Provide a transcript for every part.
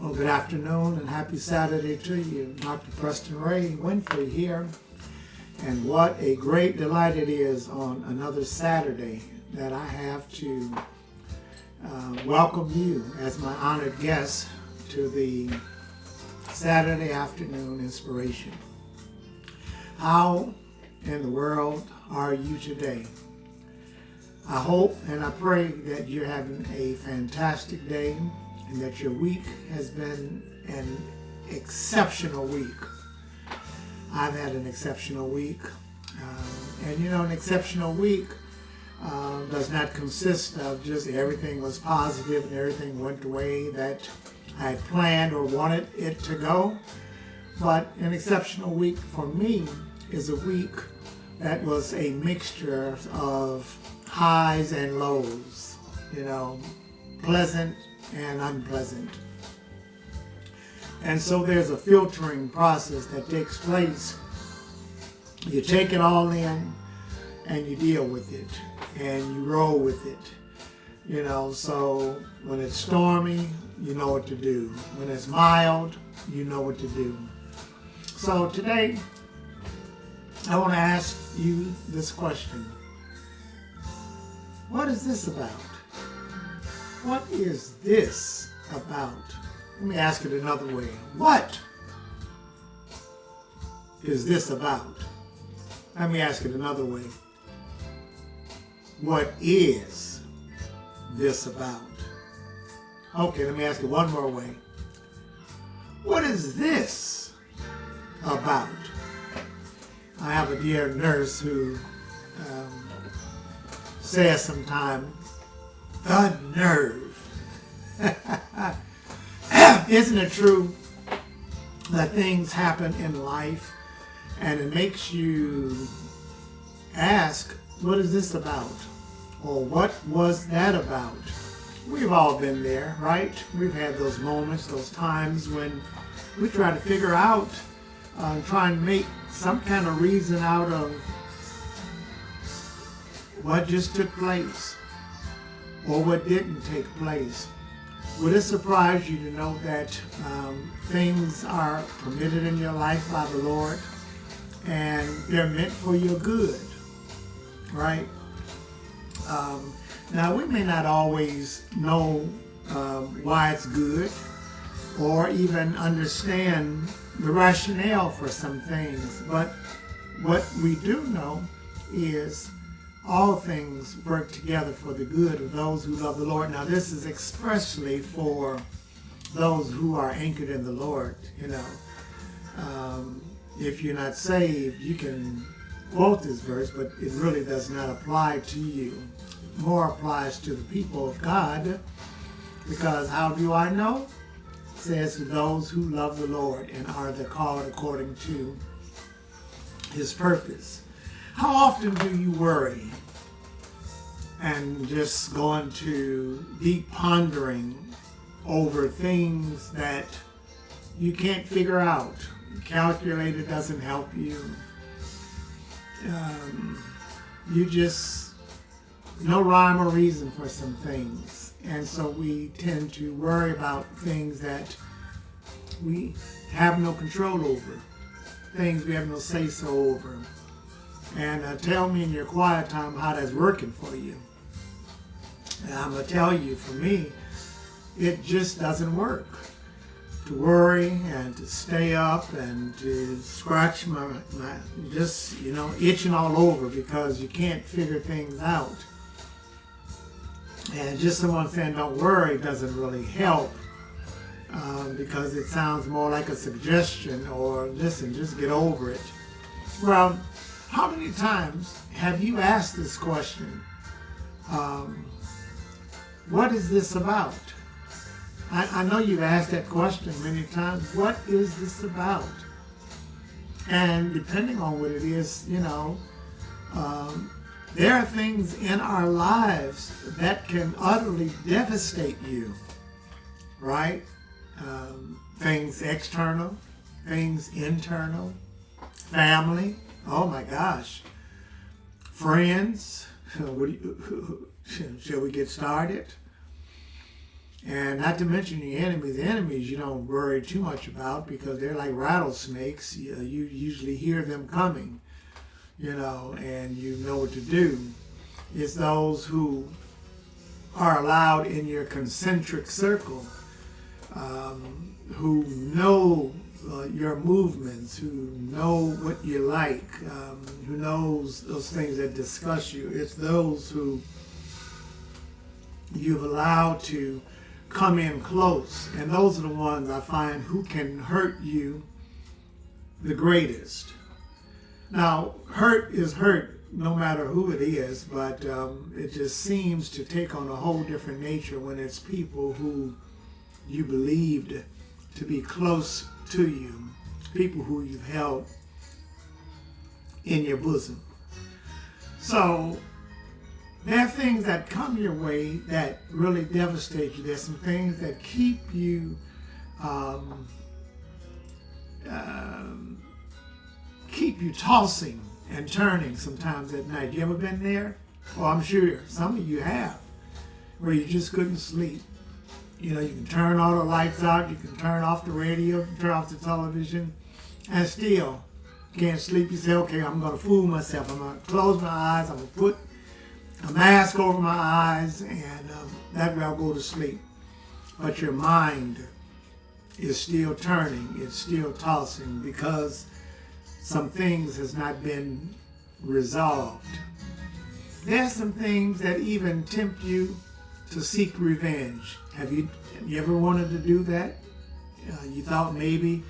Well, good afternoon and happy Saturday to you. Dr. Preston Winfrey here. And what a great delight it is on another Saturday that I have to welcome you as my honored guest to the Saturday afternoon inspiration. How in the world are you today? I hope and I pray that you're having a fantastic day and that your week has been an exceptional week. I've had an exceptional week. An exceptional week does not consist of just everything was positive and everything went the way that I had planned or wanted it to go. But an exceptional week for me is a week that was a mixture of highs and lows, pleasant and unpleasant. And so there's a filtering process that takes place. You take it all in and you deal with it and you roll with it. So when it's stormy, you know what to do. When it's mild, you know what to do. So today, I want to ask you this question. What is this about? What is this about? Let me ask it another way. What is this about? Let me ask it another way. What is this about? Okay, let me ask it one more way. What is this about? I have a dear nurse who says sometimes, the nerve. Isn't it true that things happen in life and it makes you ask, what is this about? Or what was that about? We've all been there, right? We've had those moments, those times when we try to figure out, try and make some kind of reason out of what just took place or what didn't take place. Would it surprise you to know that things are permitted in your life by the Lord and they're meant for your good, right? Now, we may not always know why it's good or even understand the rationale for some things, but what we do know is all things work together for the good of those who love the Lord. Now, this is expressly for those who are anchored in the Lord. If you're not saved, you can quote this verse, but it really does not apply to you. It more applies to the people of God, because how do I know? It says to those who love the Lord and are the called according to his purpose. How often do you worry and just go into deep pondering over things that you can't figure out? Calculator doesn't help you. You just, no rhyme or reason for some things. And so we tend to worry about things that we have no control over, things we have no say-so over. And tell me in your quiet time how that's working for you. And I'm going to tell you, for me, it just doesn't work. To worry and to stay up and to scratch my just, itching all over because you can't figure things out. And just someone saying don't worry doesn't really help because it sounds more like a suggestion or listen, just get over it. Well, how many times have you asked this question? What is this about? I know you've asked that question many times. What is this about? And depending on what it is, there are things in our lives that can utterly devastate you, right? Things external, things internal, family. Oh my gosh. Friends. Shall we get started? And not to mention the enemies. The enemies you don't worry too much about because they're like rattlesnakes. You usually hear them coming, and you know what to do. It's those who are allowed in your concentric circle, who know your movements, who know what you like, who knows those things that disgust you. It's those who you've allowed to come in close. And those are the ones I find who can hurt you the greatest. Now, hurt is hurt no matter who it is, but it just seems to take on a whole different nature when it's people who you believed to be close to you, people who you've held in your bosom. So there are things that come your way that really devastate you. There's some things that keep you tossing and turning sometimes at night. You ever been there? Well, I'm sure some of you have, where you just couldn't sleep. You can turn all the lights out, you can turn off the radio, turn off the television, and still can't sleep. You say, okay, I'm going to fool myself. I'm going to close my eyes, I'm going to put a mask over my eyes, and that way I'll go to sleep. But your mind is still turning, it's still tossing because some things has not been resolved. There's some things that even tempt you to seek revenge. Have you ever wanted to do that? You thought maybe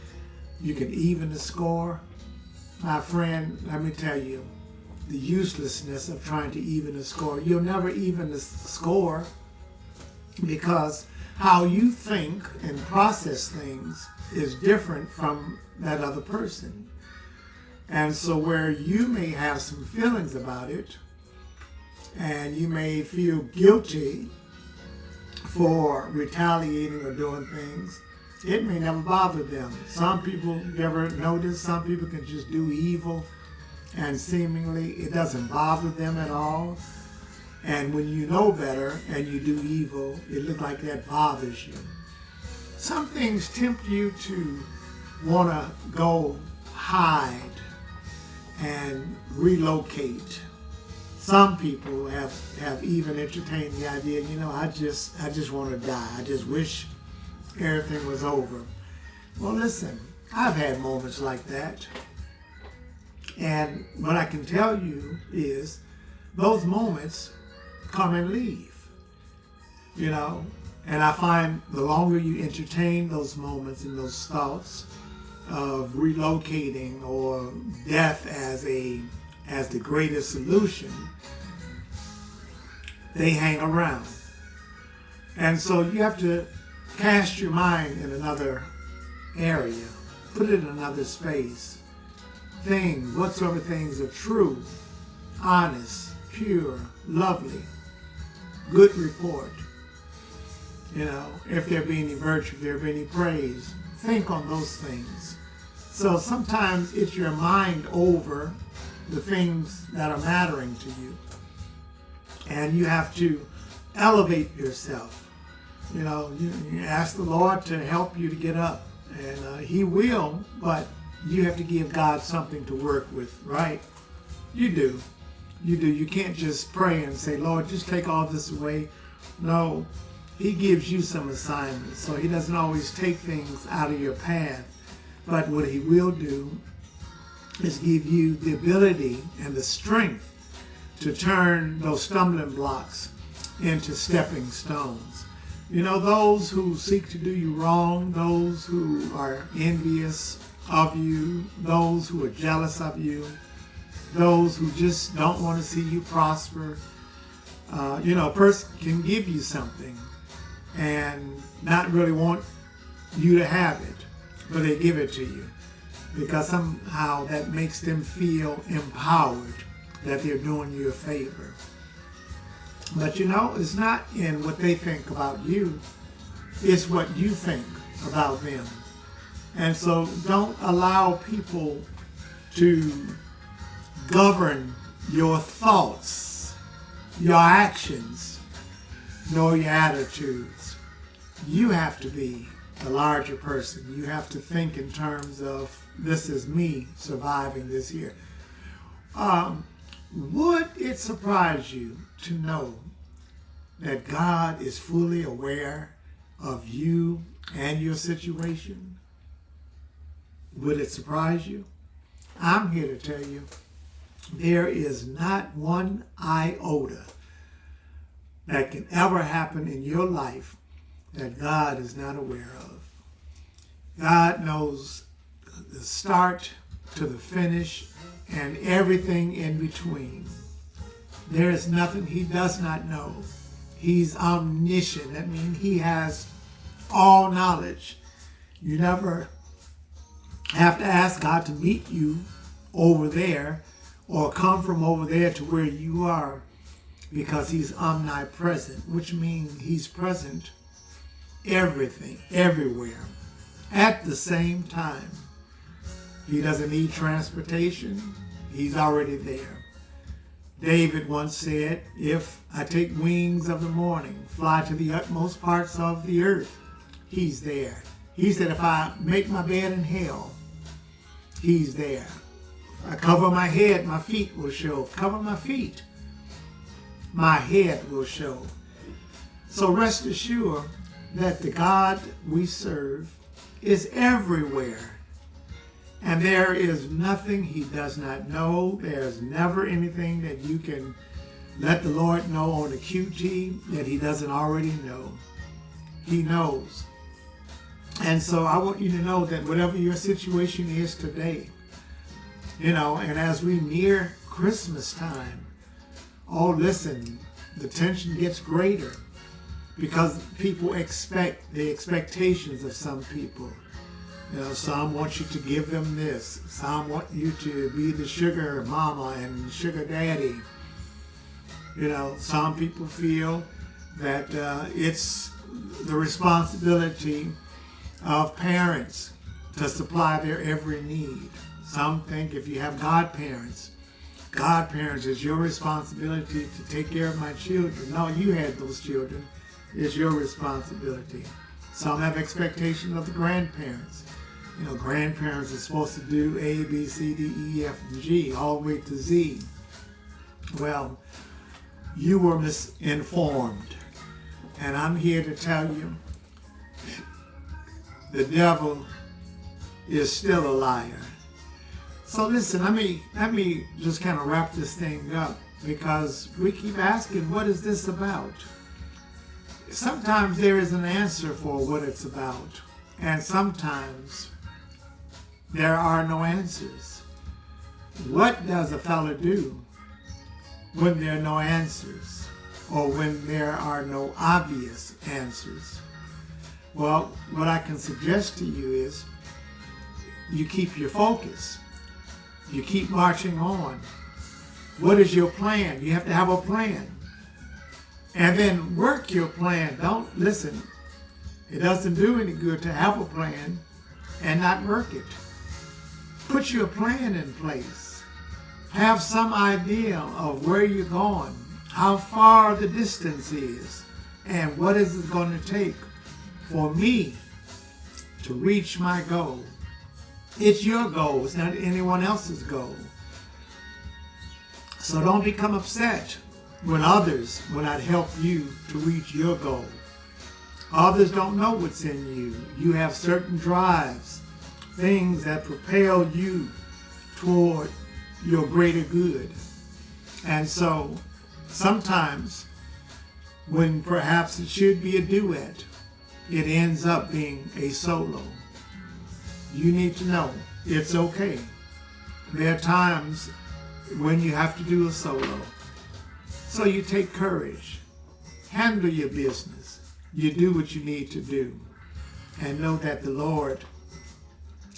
you could even the score? My friend, let me tell you, the uselessness of trying to even the score. You'll never even the score because how you think and process things is different from that other person. And so where you may have some feelings about it and you may feel guilty for retaliating or doing things, it may never bother them. Some people, you ever notice, some people can just do evil and seemingly it doesn't bother them at all. And when you know better and you do evil, it looks like that bothers you. Some things tempt you to want to go hide and relocate. Some people have even entertained the idea, I just want to die. I just wish everything was over. Well, listen, I've had moments like that. And what I can tell you is those moments come and leave, and I find the longer you entertain those moments and those thoughts of relocating or death as the greatest solution, they hang around. And so you have to cast your mind in another area, put it in another space. Things, whatsoever things are true, honest, pure, lovely, good report. If there be any virtue, if there be any praise, think on those things. So sometimes it's your mind over the things that are mattering to you. And you have to elevate yourself. You ask the Lord to help you to get up. And He will, but you have to give God something to work with, right? You do. You can't just pray and say, Lord, just take all this away. No, He gives you some assignments. So He doesn't always take things out of your path. But what He will do is give you the ability and the strength to turn those stumbling blocks into stepping stones. Those who seek to do you wrong, those who are envious of you, those who are jealous of you, those who just don't want to see you prosper. A person can give you something and not really want you to have it, but they give it to you because somehow that makes them feel empowered that they're doing you a favor. But it's not in what they think about you, it's what you think about them. And so don't allow people to govern your thoughts, your actions, nor your attitudes. you have to be the larger person. You have to think in terms of, this is me surviving this here. Would it surprise you to know that God is fully aware of you and your situation? Would it surprise you? I'm here to tell you, there is not one iota that can ever happen in your life that God is not aware of. God knows the start to the finish and everything in between. There is nothing he does not know. He's omniscient. That means he has all knowledge. You never have to ask God to meet you over there or come from over there to where you are, because he's omnipresent, which means he's present everything, everywhere, at the same time. He doesn't need transportation. He's already there. David once said, if I take wings of the morning, fly to the utmost parts of the earth, he's there. He said, if I make my bed in hell, he's there. If I cover my head, my feet will show. Cover my feet, my head will show. So rest assured that the God we serve is everywhere. And there is nothing he does not know. There's never anything that you can let the Lord know on the QT that he doesn't already know. He knows. And so I want you to know that whatever your situation is today, and as we near Christmas time, oh, listen, the tension gets greater because people expect the expectations of some people. Some want you to give them this. Some want you to be the sugar mama and sugar daddy. Some people feel that it's the responsibility of parents to supply their every need. Some think if you have godparents is your responsibility to take care of my children. No, you had those children. It's your responsibility. Some have expectations of the grandparents. Grandparents are supposed to do A, B, C, D, E, F, and G, all the way to Z. Well, you were misinformed. And I'm here to tell you, the devil is still a liar. So listen, let me just kind of wrap this thing up, because we keep asking, what is this about? Sometimes there is an answer for what it's about, and sometimes there are no answers. What does a fella do when there are no answers, or when there are no obvious answers? Well, what I can suggest to you is you keep your focus. You keep marching on. What is your plan? You have to have a plan. And then work your plan. Don't listen. It doesn't do any good to have a plan and not work it. Put your plan in place. Have some idea of where you're going, how far the distance is, and what is it going to take for me to reach my goal. It's your goal. It's not anyone else's goal. So don't become upset when others will not help you to reach your goal. Others don't know what's in you. You have certain drives, things that propel you toward your greater good. And so sometimes when perhaps it should be a duet, it ends up being a solo. You need to know it's okay. There are times when you have to do a solo. So you take courage, handle your business, you do what you need to do, and know that the Lord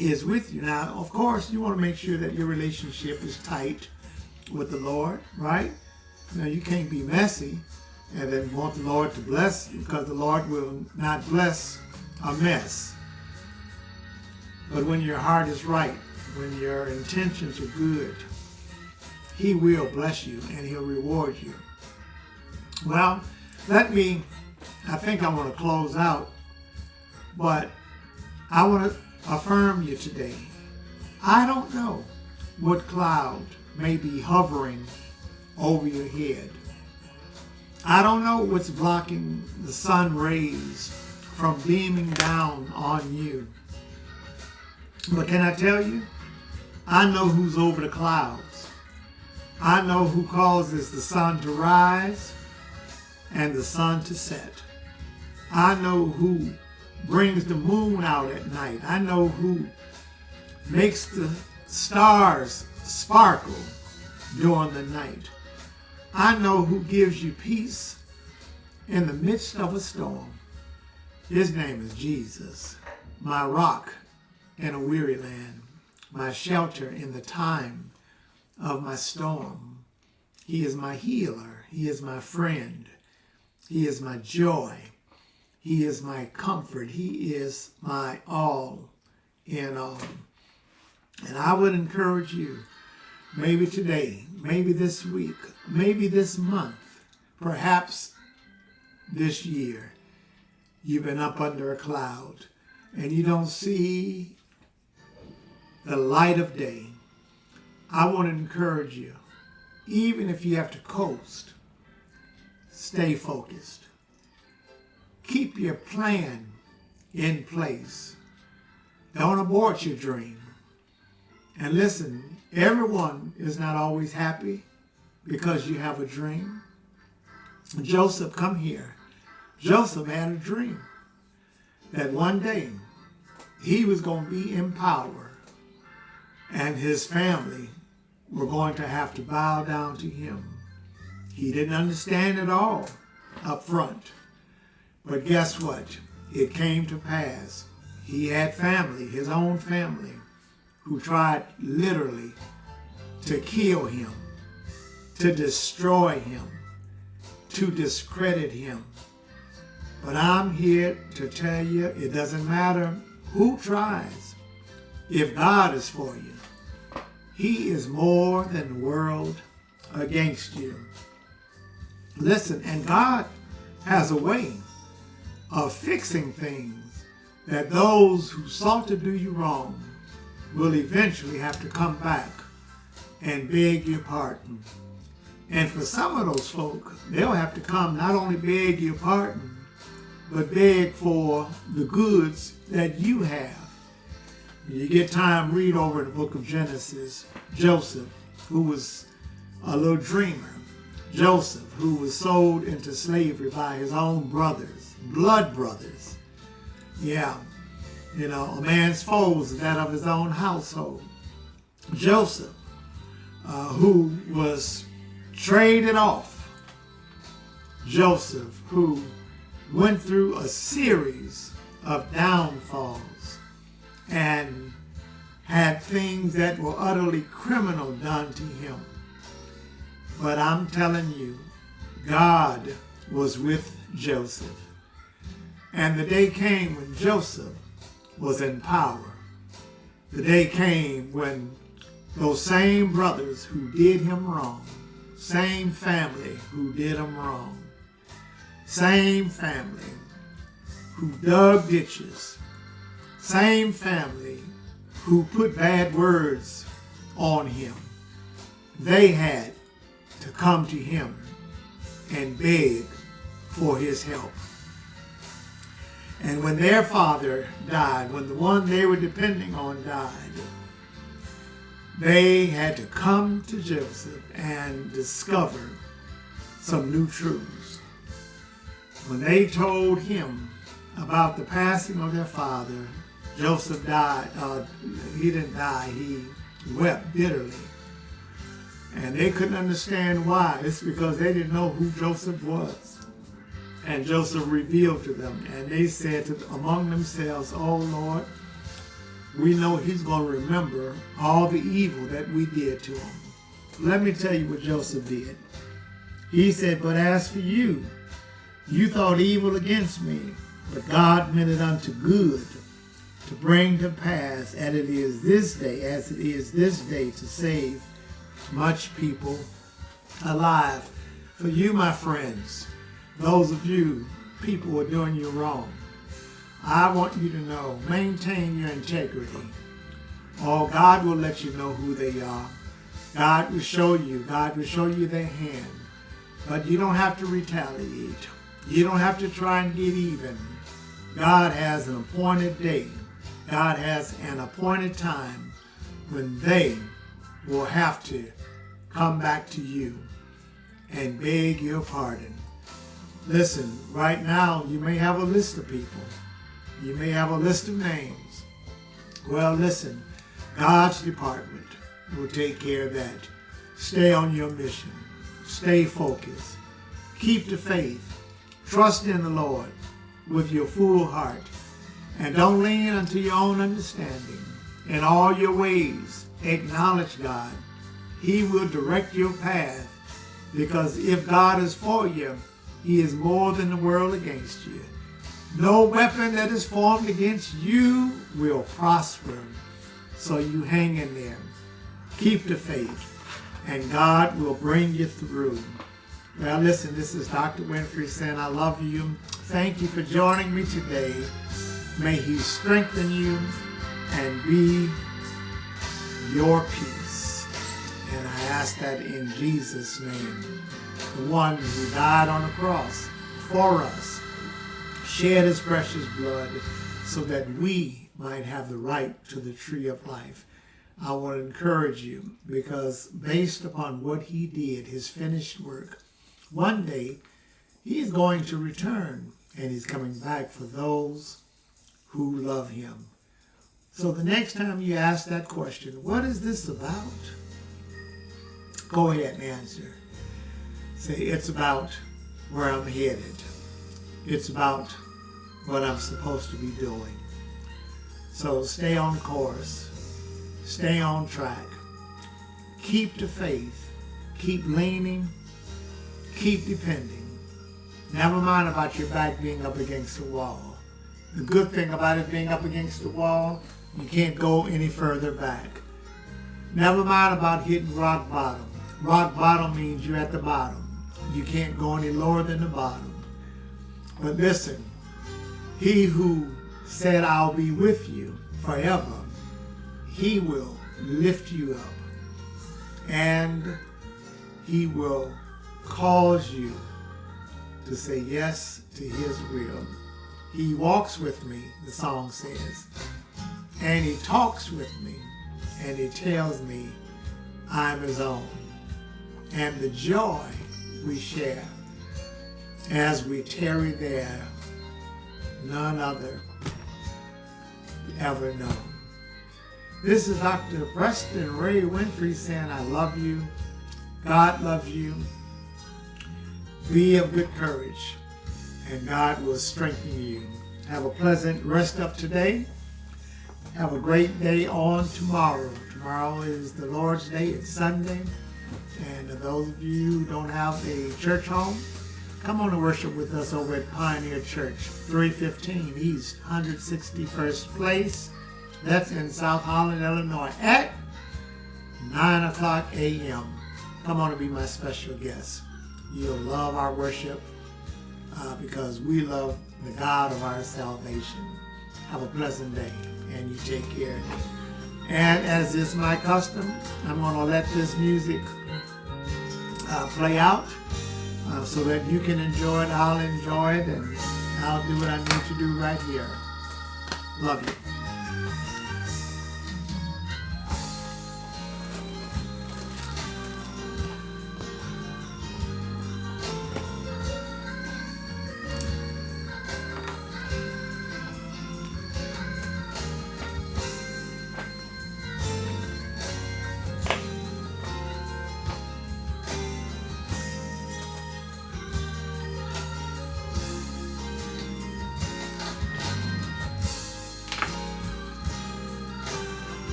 is with you. Now, of course, you want to make sure that your relationship is tight with the Lord, right? You can't be messy and then want the Lord to bless you, because the Lord will not bless a mess. But when your heart is right, when your intentions are good, he will bless you and he'll reward you. Well, I think I want to close out But I want to affirm you today. I don't know what cloud may be hovering over your head. I don't know what's blocking the sun rays from beaming down on you. But can I tell you? I know who's over the clouds. I know who causes the sun to rise and the sun to set. I know who brings the moon out at night. I know who makes the stars sparkle during the night. I know who gives you peace in the midst of a storm. His name is Jesus, my rock in a weary land, my shelter in the time of my storm. He is my healer. He is my friend. He is my joy. He is my comfort. He is my all in all. And I would encourage you, maybe today, maybe this week, maybe this month, perhaps this year, you've been up under a cloud and you don't see the light of day. I want to encourage you, even if you have to coast, stay focused. Keep your plan in place. Don't abort your dream. And listen, everyone is not always happy because you have a dream. Joseph, come here. Joseph had a dream that one day he was going to be in power and his family were going to have to bow down to him. He didn't understand it all up front. But guess what? It came to pass. He had family, his own family, who tried literally to kill him, to destroy him, to discredit him. But I'm here to tell you, it doesn't matter who tries. If God is for you, he is more than the world against you. Listen, and God has a way of fixing things that those who sought to do you wrong will eventually have to come back and beg your pardon. And for some of those folk, they'll have to come not only beg your pardon, but beg for the goods that you have. When you get time, read over the book of Genesis. Joseph, who was a little dreamer. Joseph, who was sold into slavery by his own brothers, blood brothers. Yeah, you know, a man's foes is that of his own household. Joseph, who was traded off. Joseph, who went through a series of downfalls and had things that were utterly criminal done to him. But I'm telling you, God was with Joseph. And the day came when Joseph was in power. The day came when those same brothers who did him wrong, same family who did him wrong, same family who dug ditches, same family who put bad words on him, they had to come to him and beg for his help. And when their father died, when the one they were depending on died, they had to come to Joseph and discover some new truths. When they told him about the passing of their father, Joseph died. He didn't die. He wept bitterly. And they couldn't understand why. It's because they didn't know who Joseph was. And Joseph revealed to them. And they said among themselves, "Oh Lord, we know he's going to remember all the evil that we did to him." Let me tell you what Joseph did. He said, "But as for you, you thought evil against me, but God meant it unto good, to bring to pass as it is this day, to save much people alive." For you, my friends, those of you, people who are doing you wrong, I want you to know, maintain your integrity. Oh, God will let you know who they are. God will show you. God will show you their hand. But you don't have to retaliate. You don't have to try and get even. God has an appointed day. God has an appointed time when they will have to come back to you and beg your pardon. Listen, right now you may have a list of people. You may have a list of names. Well, listen, God's department will take care of that. Stay on your mission. Stay focused. Keep the faith. Trust in the Lord with your full heart. And don't lean unto your own understanding. In all your ways, acknowledge God. He will direct your path. Because if God is for you, He is more than the world against you. No weapon that is formed against you will prosper. So you hang in there. Keep the faith. And God will bring you through. Well, listen, this is Dr. Winfrey saying I love you. Thank you for joining me today. May He strengthen you and be your peace. And I ask that in Jesus' name. The one who died on the cross for us, shed His precious blood so that we might have the right to the tree of life. I want to encourage you because based upon what He did, His finished work, one day He's going to return and He's coming back for those who love Him. So the next time you ask that question, what is this about? Go ahead and answer. Say, it's about where I'm headed. It's about what I'm supposed to be doing. So stay on course. Stay on track. Keep the faith. Keep leaning. Keep depending. Never mind about your back being up against the wall. The good thing about it being up against the wall, you can't go any further back. Never mind about hitting rock bottom. Rock bottom means you're at the bottom. You can't go any lower than the bottom. But listen, He who said I'll be with you forever, He will lift you up and He will cause you to say yes to His will. He walks with me, the song says, and He talks with me, and He tells me I'm His own. And the joy we share as we tarry there, none other ever known. This is Dr. Preston Ray Winfrey saying I love you. God loves you. Be of good courage, and God will strengthen you. Have a pleasant rest of today. Have a great day on tomorrow. Tomorrow is the Lord's Day. It's Sunday. And those of you who don't have a church home, come on and worship with us over at Pioneer Church, 315 East 161st Place. That's in South Holland, Illinois, at 9 o'clock a.m. Come on and be my special guest. You'll love our worship because we love the God of our salvation. Have a pleasant day, and you take care. And as is my custom, I'm going to let this music play out so that you can enjoy it. I'll enjoy it, and I'll do what I need to do right here. Love you.